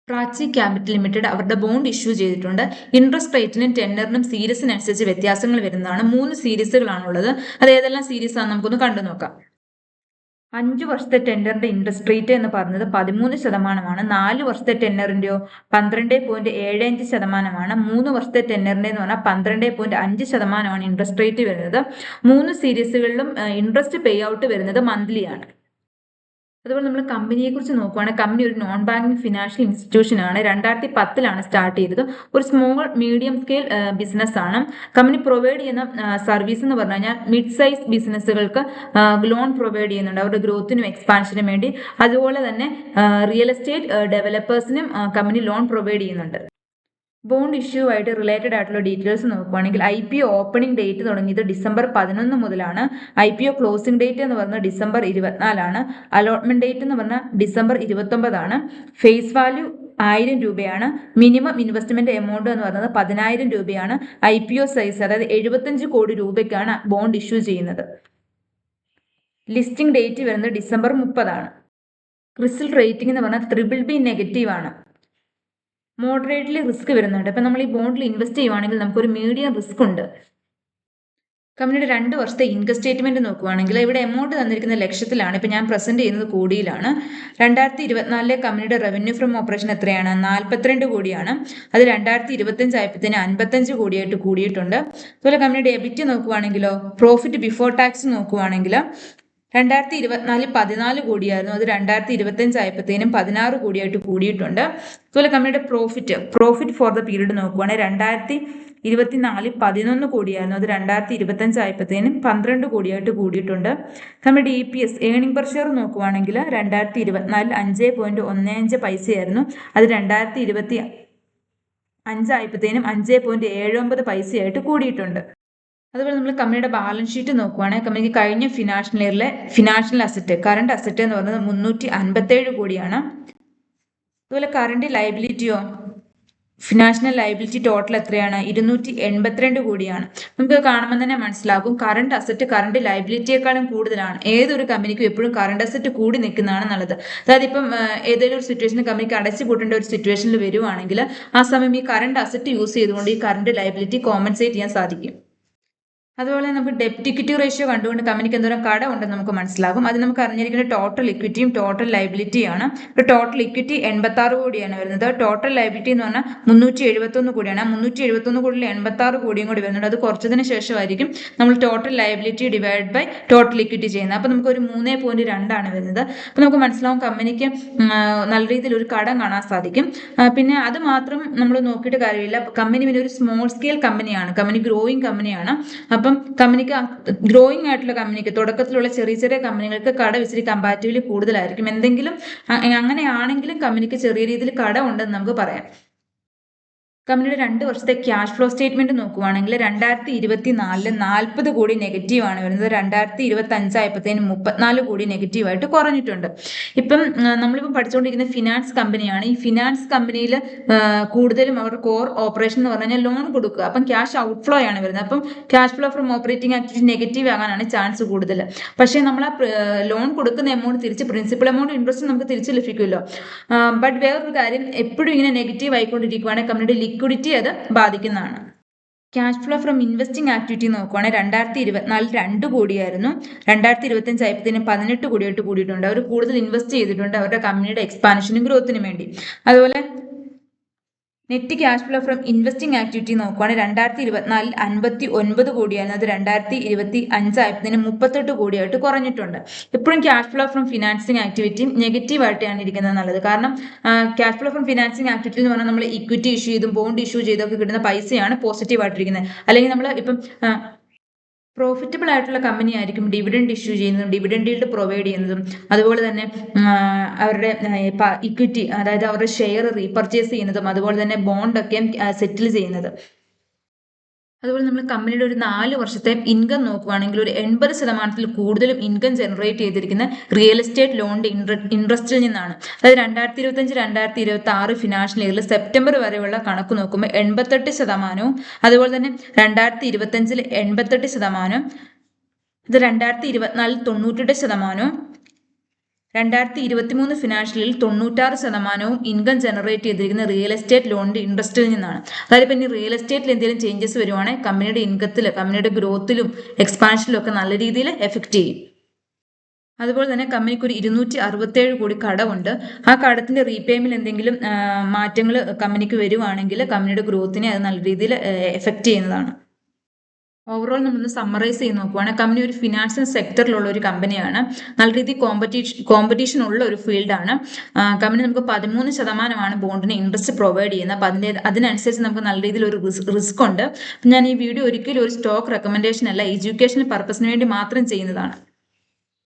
പ്രാച്ചി capital limited അവരുടെ bond issue ചെയ്തിട്ടുണ്ട്. Interest റേറ്റിനും ടെന്നറിനും സീരീസിനനുസരിച്ച് വ്യത്യാസങ്ങൾ വരുന്നതാണ്. 3 സീരീസുകളാണുള്ളത്. അത് ഏതെല്ലാം സീരീസ് ആണ് നമുക്കൊന്ന് കണ്ടു നോക്കാം. 5 വർഷത്തെ ടെന്നറിന്റെ ഇൻട്രസ്റ്റ് റേറ്റ് എന്ന് പറഞ്ഞത് 13%. 4 വർഷത്തെ ടെന്നറിന്റെയോ 12.75%. 3 വർഷത്തെ ടെന്നറിന്റെ എന്ന് പറഞ്ഞാൽ 12.5% ഇൻട്രസ്റ്റ് റേറ്റ് വരുന്നത്. 3 സീരീസുകളിലും ഇൻട്രസ്റ്റ് പേ ഔട്ട് വരുന്നത് മന്ത്ലി ആണ്. അതുപോലെ നമ്മൾ കമ്പനിയെ കുറിച്ച് നോക്കുകയാണെങ്കിൽ കമ്പനി ഒരു നോൺ ബാങ്കിങ് ഫിനാൻഷ്യൽ ഇൻസ്റ്റിറ്റ്യൂഷൻ ആണ്. 2010 സ്റ്റാർട്ട് ചെയ്തത്. ഒരു സ്മോൾ മീഡിയം സ്കെയിൽ ബിസിനസ് ആണ്. കമ്പനി പ്രൊവൈഡ് ചെയ്യുന്ന സർവീസ് എന്ന് പറഞ്ഞു കഴിഞ്ഞാൽ മിഡ് സൈസ് ബിസിനസ്സുകൾക്ക് ലോൺ പ്രൊവൈഡ് ചെയ്യുന്നുണ്ട് അവരുടെ ഗ്രോത്തിനും എക്സ്പാൻഷനും വേണ്ടി. അതുപോലെ തന്നെ റിയൽ എസ്റ്റേറ്റ് ഡെവലപ്പേഴ്സിനും കമ്പനി ലോൺ പ്രൊവൈഡ് ചെയ്യുന്നുണ്ട്. ബോണ്ട് ഇഷ്യൂ ആയിട്ട് റിലേറ്റഡ് ആയിട്ടുള്ള ഡീറ്റെയിൽസ് നോക്കുകയാണെങ്കിൽ IPO ഓപ്പണിംഗ് ഡേറ്റ് തുടങ്ങിയത് December 11 മുതലാണ്. IPO ക്ലോസിംഗ് ഡേറ്റ് എന്ന് പറഞ്ഞാൽ December 24. അലോട്ട്മെന്റ് ഡേറ്റ് എന്ന് പറഞ്ഞാൽ December 29. ഫേസ് വാല്യൂ 1000 രൂപയാണ്. മിനിമം ഇൻവെസ്റ്റ്മെന്റ് എമൗണ്ട് എന്ന് പറയുന്നത് 10,000 രൂപയാണ്. IPO സൈസ് അതായത് 75 കോടി രൂപയ്ക്കാണ് ബോണ്ട് ഇഷ്യൂ ചെയ്യുന്നത്. ലിസ്റ്റിംഗ് ഡേറ്റ് വരുന്നത് December 30. ക്രിസിൽ റേറ്റിംഗ് എന്ന് പറഞ്ഞാൽ BBB നെഗറ്റീവ് ആണ്. മോഡറേറ്റ്ലി റിസ്ക് വരുന്നുണ്ട്. ഇപ്പം നമ്മൾ ഈ ബോണ്ടിൽ ഇൻവെസ്റ്റ് ചെയ്യുവാണെങ്കിൽ നമുക്കൊരു മീഡിയം റിസ്ക് ഉണ്ട്. കമ്പനിയുടെ 2 വർഷത്തെ ഇൻകം സ്റ്റേറ്റ്മെന്റ് നോക്കുകയാണെങ്കിൽ ഇവിടെ എമൗണ്ട് തന്നിരിക്കുന്ന ലക്ഷത്തിലാണ്. ഇപ്പം ഞാൻ പ്രസന്റ് ചെയ്യുന്നത് കോടിയിലാണ്. 2024 കമ്പനിയുടെ റവന്യൂ ഫ്രം ഓപ്പറേഷൻ എത്രയാണ്? 42 കോടിയാണ്. അത് 2025 ആയപ്പോഴത്തേന് 55 കോടിയായിട്ട് കൂടിയിട്ടുണ്ട്. അതുപോലെ കമ്പനിയുടെ എബിറ്റ് നോക്കുകയാണെങ്കിലോ പ്രോഫിറ്റ് ബിഫോർ ടാക്സ് നോക്കുകയാണെങ്കിൽ 2024 14 കോടിയായിരുന്നു. അത് 2025 ആയപ്പോഴത്തേനും 16 കോടിയായിട്ട് കൂടിയിട്ടുണ്ട്. അതുപോലെ കമ്പനിയുടെ പ്രോഫിറ്റ് ഫോർ ദ പീരീഡ് നോക്കുകയാണെങ്കിൽ 2024 11 കോടിയായിരുന്നു. അത് 2025 ആയപ്പോഴത്തേനും 12 കോടിയായിട്ട് കൂടിയിട്ടുണ്ട്. കമ്പനിയുടെ EPS ഏർണിംഗ് പെർ ഷെയർ നോക്കുകയാണെങ്കിൽ 2024 5.15 പൈസയായിരുന്നു. അത് 2025 ആയപ്പോഴത്തേനും 5.79 പൈസയായിട്ട് കൂടിയിട്ടുണ്ട്. അതുപോലെ നമ്മൾ കമ്പനിയുടെ ബാലൻസ് ഷീറ്റ് നോക്കുകയാണെങ്കിൽ കമ്പനിക്ക് കഴിഞ്ഞ ഫിനാൻഷ്യൽ ഇയറിലെ ഫിനാൻഷ്യൽ അസറ്റ് കറണ്ട് അസറ്റ് എന്ന് പറയുന്നത് 357 കോടിയാണ്. അതുപോലെ കറണ്ട് ലയബിലിറ്റിയോ ഫിനാൻഷ്യൽ ലയബിലിറ്റി ടോട്ടൽ എത്രയാണ്? 282 കോടിയാണ്. നമുക്ക് കാണുമ്പോൾ തന്നെ മനസ്സിലാകും കറണ്ട് അസറ്റ് കറണ്ട് ലയബിലിറ്റിയെക്കാളും കൂടുതലാണ്. ഏതൊരു കമ്പനിക്കും എപ്പോഴും കറണ്ട് അസറ്റ് കൂടി നിൽക്കുന്നതാണ് നല്ലത്. അതായത് ഇപ്പം ഏതെങ്കിലും ഒരു സിറ്റുവേഷനിൽ കമ്പനിക്ക് അടച്ചു പൂട്ടേണ്ട ഒരു സിറ്റുവേഷനിൽ വരുവാണെങ്കിൽ ആ സമയം ഈ കറണ്ട് അസറ്റ് യൂസ് ചെയ്തുകൊണ്ട് ഈ കറണ്ട് ലയബിലിറ്റി കോമ്പൻസേറ്റ് ചെയ്യാൻ സാധിക്കും. അതുപോലെ നമുക്ക് ഡെപ്റ്റ് ഇക്വിറ്റി റേഷ്യോ കണ്ടുകൊണ്ട് കമ്പനിക്ക് എന്തോരം കടം ഉണ്ടെന്ന് നമുക്ക് മനസ്സിലാകും. അത് നമുക്ക് അറിഞ്ഞിരിക്കുന്ന ടോട്ടൽ ഇക്വിറ്റിയും ടോട്ടൽ ലയബിലിറ്റിയാണ്. ഇപ്പോൾ ടോട്ടൽ ഇക്വിറ്റി 86 കോടിയാണ് വരുന്നത്. ടോട്ടൽ ലയബിലിറ്റി എന്ന് പറഞ്ഞാൽ 371 കോടിയാണ്. 371 കോടിയിൽ 86 കോടിയും കൂടി വരുന്നുണ്ട്. അത് കുറച്ചതിന് ശേഷമായിരിക്കും നമ്മൾ total liability divide by total equity ചെയ്യുന്നത്. അപ്പോൾ നമുക്ക് ഒരു 3.2 ആണ് വരുന്നത്. അപ്പോൾ നമുക്ക് മനസ്സിലാവും കമ്പനിക്ക് നല്ല രീതിയിൽ ഒരു കടം കാണാൻ സാധിക്കും. പിന്നെ അത് മാത്രം നമ്മൾ നോക്കിയിട്ട് കാര്യമില്ല. കമ്പനി പിന്നെ ഒരു സ്മോൾ സ്കെയിൽ കമ്പനിയാണ്. കമ്പനി ഗ്രോയിങ് കമ്പനിയാണ്. അപ്പം കമ്പനിക്ക് ഗ്രോയിങ് ആയിട്ടുള്ള കമ്പനിക്ക് തുടക്കത്തിലുള്ള ചെറിയ ചെറിയ കമ്പനികൾക്ക് കടം ഇച്ചിരി കമ്പാരിറ്റീവ്ലി കൂടുതലായിരിക്കും. എന്തെങ്കിലും അങ്ങനെയാണെങ്കിലും കമ്പനിക്ക് ചെറിയ രീതിയിൽ കടം ഉണ്ടെന്ന് നമുക്ക് പറയാം. കമ്പനിയുടെ 2 വർഷത്തെ ക്യാഷ് ഫ്ലോ സ്റ്റേറ്റ്മെന്റ് നോക്കുകയാണെങ്കിൽ 2024 40 കോടി നെഗറ്റീവ് ആണ് വരുന്നത്. 2025 ആയപ്പോഴത്തേനും 34 കോടി നെഗറ്റീവായിട്ട് കുറഞ്ഞിട്ടുണ്ട്. ഇപ്പം നമ്മളിപ്പം പഠിച്ചുകൊണ്ടിരിക്കുന്ന ഫിനാൻസ് കമ്പനിയാണ്. ഈ ഫിനാൻസ് കമ്പനിയിൽ കൂടുതലും അവരുടെ കോർ ഓപ്പറേഷൻ എന്ന് പറഞ്ഞു കഴിഞ്ഞാൽ ലോൺ കൊടുക്കുക. അപ്പം ക്യാഷ് ഔട്ട്ഫ്ലോ ആണ് വരുന്നത്. അപ്പം cash flow from operating activity negative ആകാനാണ് ചാൻസ് കൂടുതൽ. പക്ഷേ നമ്മൾ ആ ലോൺ കൊടുക്കുന്ന എമൗണ്ട് തിരിച്ച് പ്രിൻസിപ്പൽ എമൗണ്ട് ഇൻട്രസ്റ്റ് നമുക്ക് തിരിച്ച് ലഭിക്കുമല്ലോ. ബട്ട് വേറൊരു കാര്യം, എപ്പോഴും ഇങ്ങനെ നെഗറ്റീവ് ആയിക്കൊണ്ടിരിക്കുകയാണെങ്കിൽ കമ്പനിയുടെ ലിക്വിഡിറ്റി അത് ബാധിക്കുന്നതാണ്. Cash flow from investing activity നോക്കുകയാണെങ്കിൽ 2024 2 കോടിയായിരുന്നു. 2025 ആയപ്പോഴത്തേനും 18 കോടിയായിട്ട് കൂടിയിട്ടുണ്ട്. അവർ കൂടുതൽ ഇൻവെസ്റ്റ് ചെയ്തിട്ടുണ്ട് അവരുടെ കമ്പനിയുടെ എക്സ്പാൻഷനും ഗ്രോത്തിനും വേണ്ടി. അതുപോലെ net cash flow from investing activity നോക്കുകയാണെങ്കിൽ 2024 59 കോടിയായിരുന്നു. അത് 2025 ആയപ്പോഴത്തേനും 38 കോടിയായിട്ട് കുറഞ്ഞിട്ടുണ്ട്. എപ്പോഴും cash flow from financing activity negative ആയിട്ടാണ് ഇരിക്കുന്നത് നല്ലത്. കാരണം cash flow from financing activity എന്ന് പറഞ്ഞാൽ നമ്മൾ ഇക്വിറ്റി ഇഷ്യൂ ചെയ്തും ബോണ്ട് ഇഷ്യൂ ചെയ്തൊക്കെ കിട്ടുന്ന പൈസയാണ് പോസിറ്റീവ് ആയിട്ടിരിക്കുന്നത്. അല്ലെങ്കിൽ നമ്മൾ ഇപ്പം പ്രോഫിറ്റബിൾ ആയിട്ടുള്ള കമ്പനി ആയിരിക്കും ഡിവിഡൻഡ് ഇഷ്യൂ ചെയ്യുന്നതും ഡിവിഡൻഡ് ഈൽഡ് പ്രൊവൈഡ് ചെയ്യുന്നതും. അതുപോലെ തന്നെ അവരുടെ ഇക്വിറ്റി അതായത് അവരുടെ ഷെയർ റീപർച്ചേസ് ചെയ്യുന്നതും അതുപോലെ തന്നെ ബോണ്ടൊക്കെ സെറ്റിൽ ചെയ്യുന്നത്. അതുപോലെ നമ്മൾ കമ്പനിയുടെ ഒരു 4 വർഷത്തെ ഇൻകം നോക്കുകയാണെങ്കിൽ ഒരു 80% കൂടുതലും ഇൻകം ജനറേറ്റ് ചെയ്തിരിക്കുന്ന റിയൽ എസ്റ്റേറ്റ് ലോണിന്റെ ഇൻട്രസ്റ്റിൽ നിന്നാണ്. അതായത് 2025-2026 ഫിനാൻഷ്യൽ ഇയറിൽ സെപ്റ്റംബർ വരെയുള്ള കണക്ക് നോക്കുമ്പോൾ 88%, അതുപോലെ തന്നെ 2025 88%, ഇത് 2024 98%, 2023 ഫിനാൻഷ്യലിൽ 96% ഇൻകം ജനറേറ്റ് ചെയ്തിരിക്കുന്ന റിയൽ എസ്റ്റേറ്റ് ലോണിന്റെ ഇൻട്രസ്റ്റിൽ നിന്നാണ്. അതായത് ഇപ്പം ഇനി റിയൽ എസ്റ്റേറ്റിൽ എന്തെങ്കിലും ചേഞ്ചസ് വരുവാണെങ്കിൽ കമ്പനിയുടെ ഇൻകത്തിൽ, കമ്പനിയുടെ ഗ്രോത്തിലും എക്സ്പാൻഷനിലും ഒക്കെ നല്ല രീതിയിൽ എഫക്റ്റ് ചെയ്യും. അതുപോലെ തന്നെ കമ്പനിക്ക് ഒരു 267 കോടി കടമുണ്ട്. ആ കടത്തിന്റെ റീപേയ്മെന്റ് എന്തെങ്കിലും മാറ്റങ്ങൾ കമ്പനിക്ക് വരുവാണെങ്കിൽ കമ്പനിയുടെ ഗ്രോത്തിനെ അത് നല്ല രീതിയിൽ എഫക്റ്റ് ചെയ്യുന്നതാണ്. ഓവറോൾ നമ്മളൊന്ന് സമ്മറൈസ് ചെയ്ത് നോക്കുവാണെങ്കിൽ കമ്പനി ഒരു ഫിനാൻഷ്യൽ സെക്ടറിലുള്ള ഒരു കമ്പനിയാണ്. നല്ല രീതിയിൽ കോമ്പറ്റീഷൻ ഉള്ള ഒരു ഫീൽഡാണ്. കമ്പനി നമുക്ക് 13% ബോണ്ടിന് ഇൻട്രസ്റ്റ് പ്രൊവൈഡ് ചെയ്യുന്നത്. അപ്പം അതിനനുസരിച്ച് നമുക്ക് നല്ല രീതിയിൽ ഒരു റിസ്ക് ഉണ്ട്. ഞാൻ ഈ വീഡിയോ ഒരിക്കലും ഒരു സ്റ്റോക്ക് റെക്കമെൻഡേഷൻ അല്ല, എഡ്യൂക്കേഷണൽ പർപ്പസിന് വേണ്ടി മാത്രം ചെയ്യുന്നതാണ്.